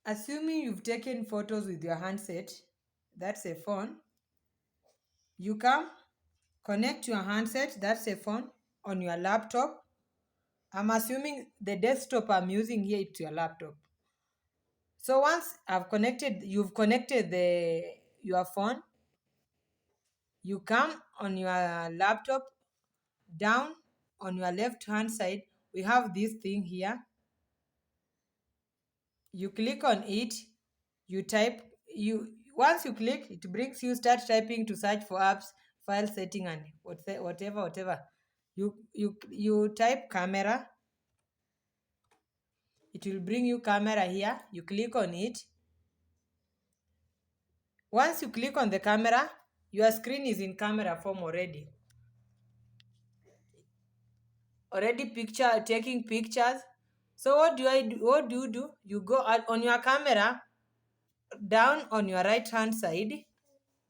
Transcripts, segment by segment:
Assuming you've taken photos with your handset, that's a phone, you come connect your handset, that's a phone, on your laptop. I'm assuming the desktop I'm using here is your laptop. So once you've connected your phone, you come on your laptop, down on your left hand side, we have this thing here. You click on it, you type, once you click, it brings you start typing to search for apps, file setting, and whatever. You type camera, it will bring you camera here. You click on it. Once you click on the camera, your screen is in camera form already. Already taking pictures. So what do I do? What do you do? You go on your camera, down on your right hand side,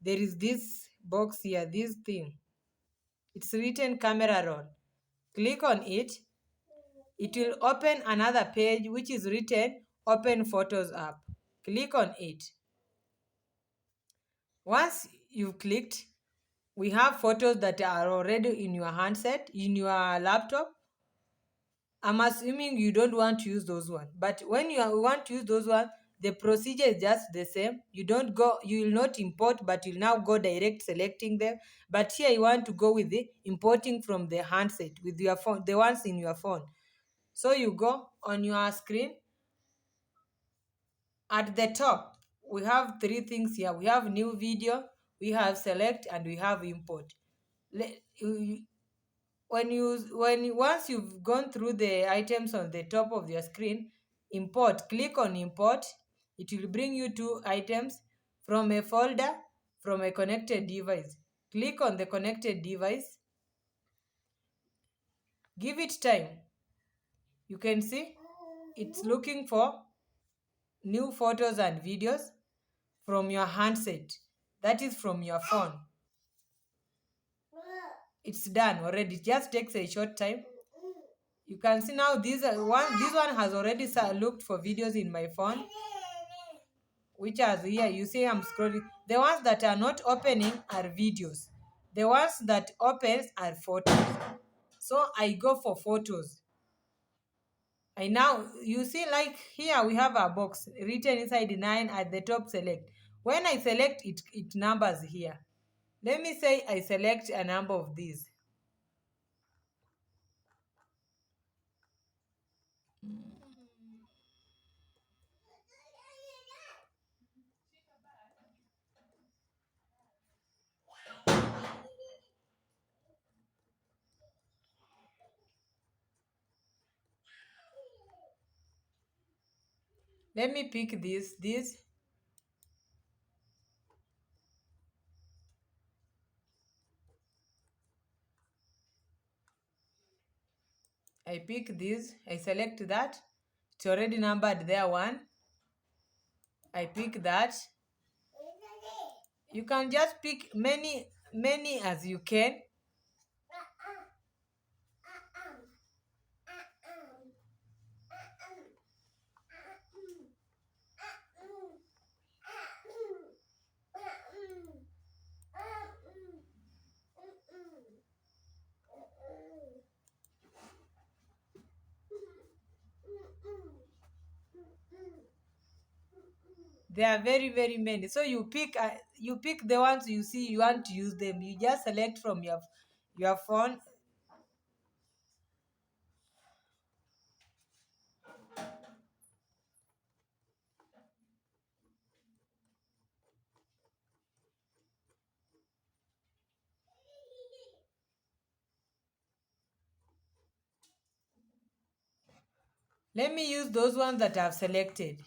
there is this box here, this thing. It's written camera roll. Click on it. It will open another page which is written open photos app. Click on it. Once you've clicked, we have photos that are already in your handset, in your laptop. I'm assuming you don't want to use those ones. But when want to use those ones, the procedure is just the same. You will not import, but you'll now go direct selecting them. But here you want to go with the importing from the handset with your phone, the ones in your phone. So you go on your screen. At the top, we have three things here. We have new video, we have select, and we have import. Once you've gone through the items on the top of your screen, import, click on import. It will bring you two items from a folder, from a connected device. Click on the connected device, give it time. You can see it's looking for new photos and videos from your handset, that is from your phone. It's done already. It just takes a short time. You can see now this one has already looked for videos in my phone, which are here. You see I'm scrolling. The ones that are not opening are videos. The ones that opens are photos. So I go for photos. You see, like here we have a box written inside the 9 at the top, select. When I select it, it numbers here. Let me say I select a number of these. Let me pick this. I pick this, I select that. It's already numbered there, 1. I pick that. You can just pick many as you can. There are very many. So you pick the ones you see you want to use them. You just select from your phone. Let me use those ones that I've selected.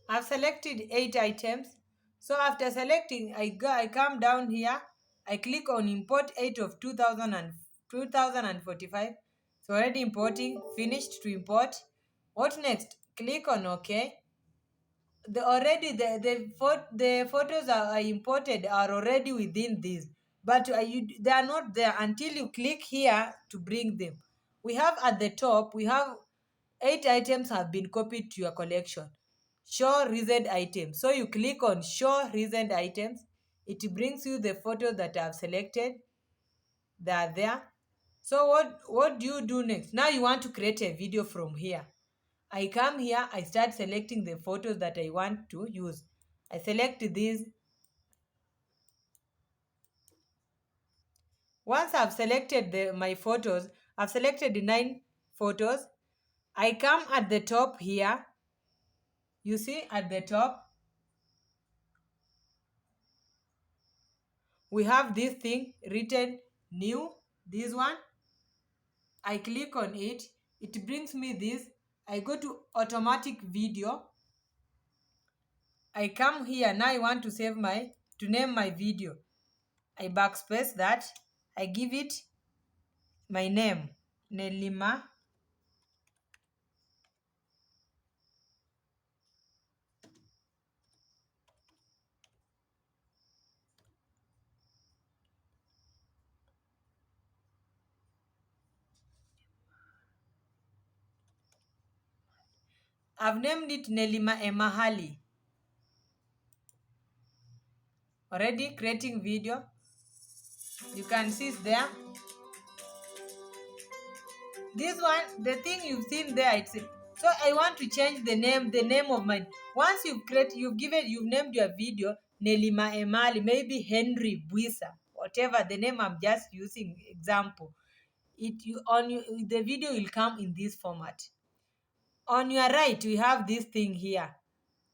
I've selected 8 items. So after selecting, I come down here, I click on import 8 of 2045. It's already importing, finished to import. What next? Click on OK. The photos are imported are already within this, but they are not there until you click here to bring them. We have at the top, we have 8 items have been copied to your collection. Show recent items. So you click on show recent items. It brings you the photos that I have selected. They are there. So what do you do next? Now you want to create a video from here. I come here, I start selecting the photos that I want to use. I select these. Once I've selected my photos, I've selected the 9 photos. I come at the top here. You see at the top, we have this thing written new, this one. I click on it. It brings me this. I go to automatic video. I come here. Now I want to to name my video. I backspace that. I give it my name, Nelima. I've named it Nelima Emahali. Already creating video. You can see it's there. This one, the thing you've seen there, so I want to change the name of my. Once you've named your video Nelima Emali, maybe Henry Buisa, whatever the name I'm just using example. The video will come in this format. On your right, we have this thing here.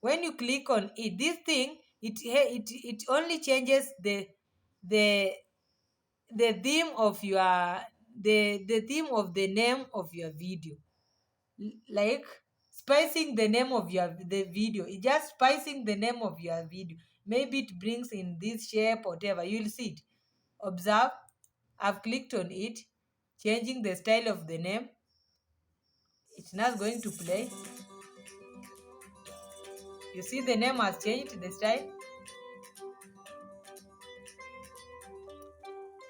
When you click on it, this thing it only changes the the theme of your the theme of the name of your video, like spicing the name of the video. It just spicing the name of your video. Maybe it brings in this shape, whatever. You'll see it. Observe. I've clicked on it, changing the style of the name. It's not going to play. You see the name has changed the style.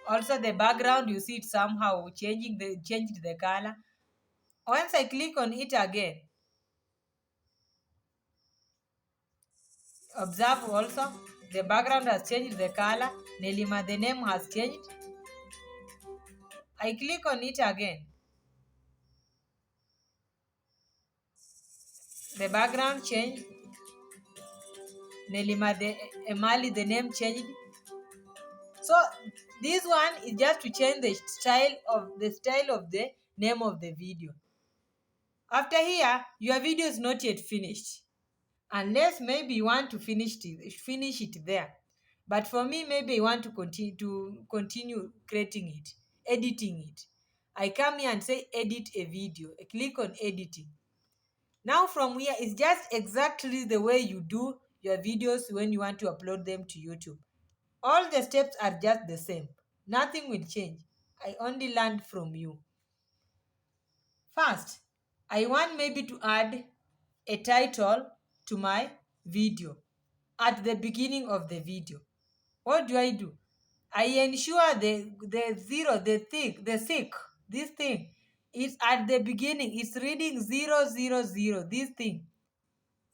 Also the background, you see it somehow changed the color. Once I click on it again, observe also the background has changed the color. Nelima, the name has changed. I click on it again. The background changed. Nelima, the Emali, the name changed. So this one is just to change the style of the name of the video. After here, your video is not yet finished, unless maybe you want to finish it there. But for me, maybe I want to continue creating it, editing it. I come here and say edit a video. I click on editing. Now from here, it's just exactly the way you do your videos when you want to upload them to YouTube. All the steps are just the same. Nothing will change. I only learned from you. First, I want maybe to add a title to my video at the beginning of the video. What do? I ensure the zero, this thing is at the beginning. It's reading 000, this thing.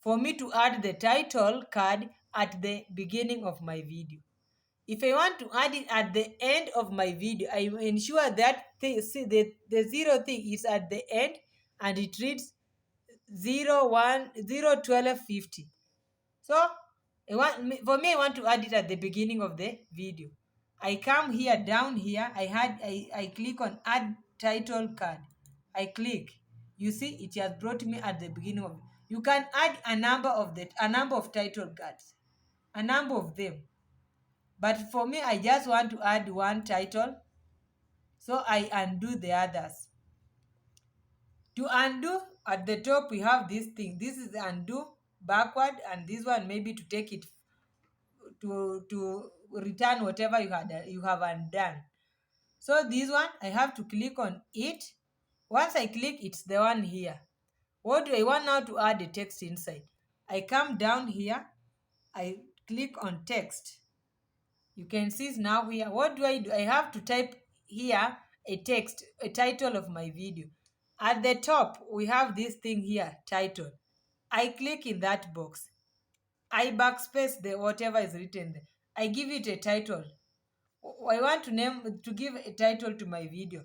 For me to add the title card at the beginning of my video. If I want to add it at the end of my video, I ensure that the zero thing is at the end and it reads 0101250. So I want to add it at the beginning of the video. I come here, down here, I click on add title card. I click. You see it has brought me at the beginning of. You can add a number of title cards, a number of them. But for me, I just want to add one title, so I undo the others. To undo, at the top we have this thing. This is undo backward, and this one maybe to take it to return whatever you have undone. So this one I have to click on it. Once I click, it's the one here. What do I want now? To add the text inside. I come down here, I click on text. You can see now here. What do? I have to type here a text, a title of my video. At the top, we have this thing here, title. I click in that box. I backspace the whatever is written there. I give it a title. I want to give a title to my video.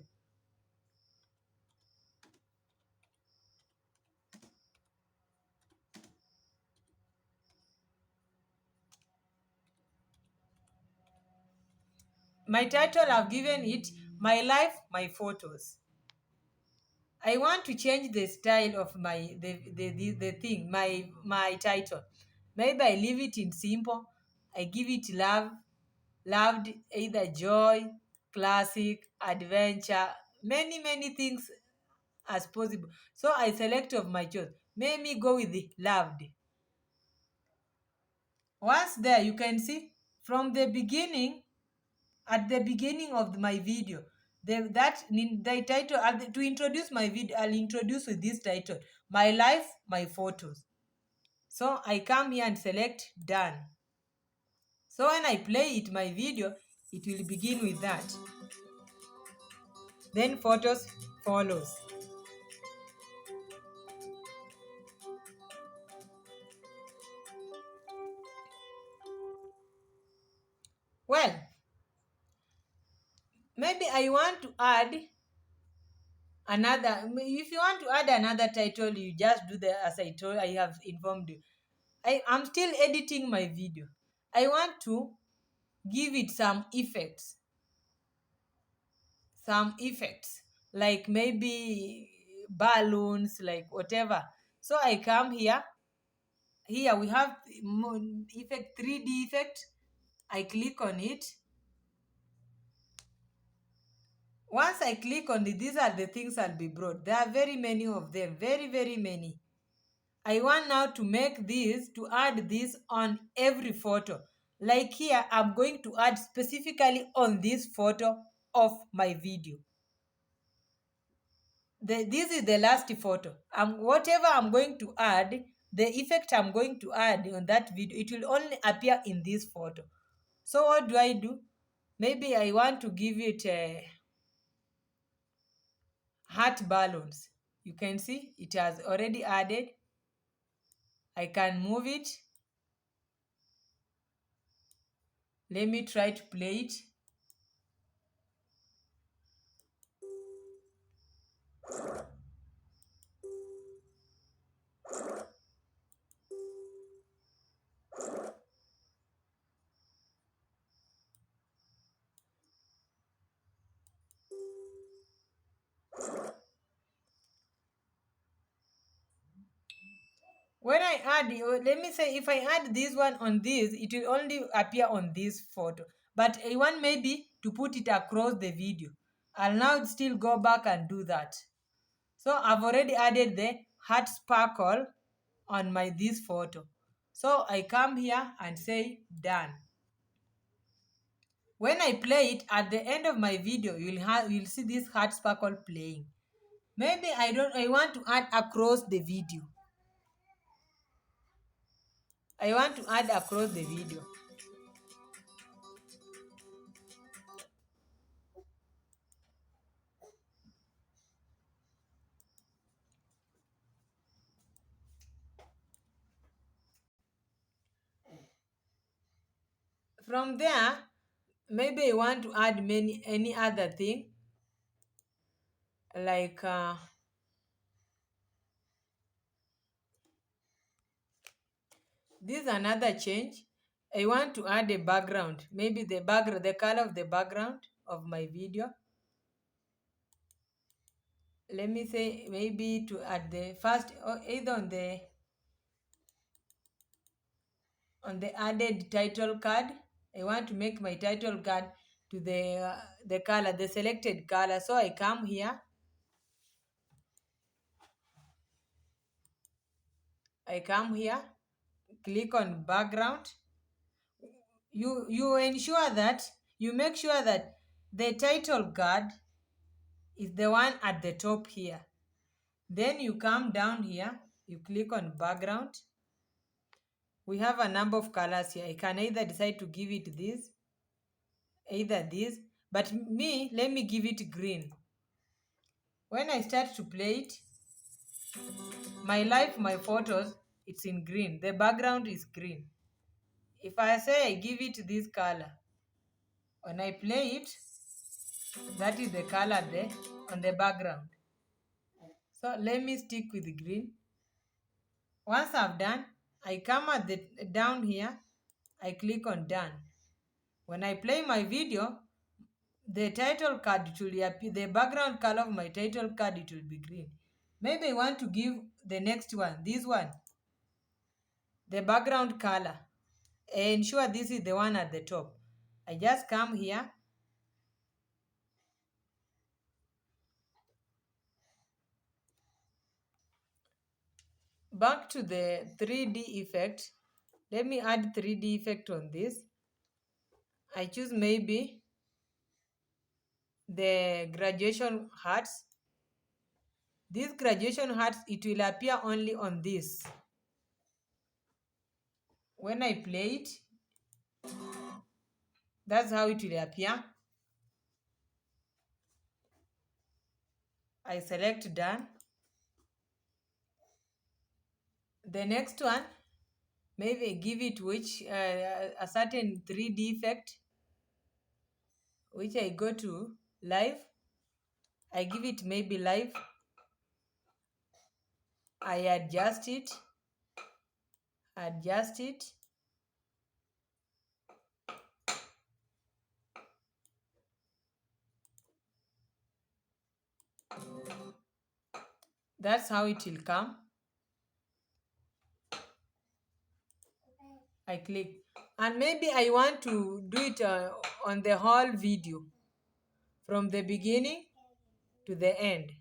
My title, I've given it My Life, My Photos. I want to change the style of the thing, my title. Maybe I leave it in simple. I give it love, loved, either joy, classic, adventure, many things as possible. So I select of my choice. Maybe go with the loved. Once there, you can see from the beginning, at the beginning of my video, the title, to introduce my video, I'll introduce with this title, My Life, My Photos. So I come here and select done. So when I play it, my video, it will begin with that. Then photos follows. Well, maybe I want to add another. If you want to add another title, you just do the as I have informed you. I'm still editing my video. I want to give it some effects, like maybe balloons, like whatever. So I come here. Here we have effect, 3D effect. I click on it. Once I click on it, these are the things I'll be brought. There are very many of them, very many. I want now to make this, to add this on every photo. Like here, I'm going to add specifically on this photo of my video. This is the last photo. Whatever I'm going to add, the effect I'm going to add on that video, it will only appear in this photo. So what do? Maybe I want to give it a heart balloons. You can see it has already added. I can move it. Let me try to play it. When I add, let me say, if I add this one on this, it will only appear on this photo. But I want maybe to put it across the video. I'll now still go back and do that. So I've already added the heart sparkle on this photo. So I come here and say done. When I play it at the end of my video, you'll see this heart sparkle playing. Maybe I want to add across the video. I want to add across the video. From there, maybe I want to add any other thing, like this is another change. I want to add a background, maybe the color of the background of my video. Let me say maybe to add the first, or either on the added title card. I want to make my title card to the color, the selected color. So I come here. Click on background. You ensure that you make sure that the title card is the one at the top here. Then you come down here, you click on background. We have a number of colors here. I can either decide to give it this, either this, but let me give it green. When I start to play it, my photos, it's in green. The background is green. If I say I give it this color, when I play it, that is the color there on the background. So let me stick with green. Once I've done, I come at the down here, I click on done. When I play my video, the title card, it will appear, the background color of my title card, it will be green. Maybe I want to give the next one, this one, the background color. Ensure this is the one at the top. I just come here, back to the 3D effect. Let me add 3D effect on this. I choose maybe the graduation hearts. This graduation hearts, it will appear only on this. When I play it, that's how it will appear. I select done. The next one, maybe give it a certain 3D effect, which I go to live. I give it maybe live. I adjust it. That's how it will come. I click. And maybe I want to do it on the whole video, from the beginning to the end.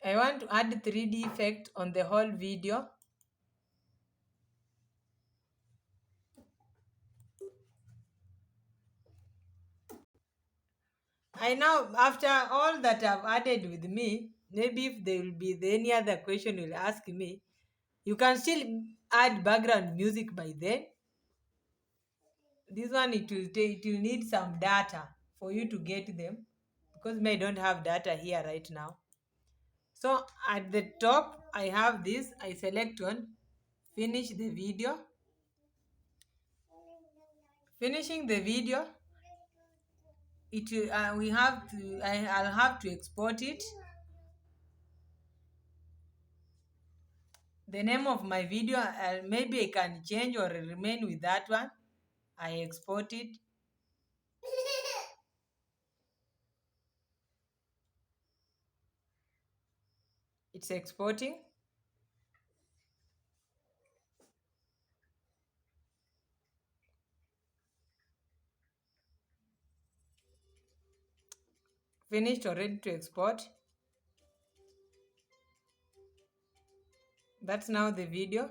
I want to add 3D effect on the whole video. I now, after all that I've added with me, maybe if there will be any other question you'll ask me, you can still add background music by then. This one, it will need some data for you to get them, because I don't have data here right now. So at the top, I have this. I select one, finish the video. Finishing the video, it I'll have to export it. The name of my video, maybe I can change or remain with that one. I export it. It's exporting. Finished or ready to export. That's now the video.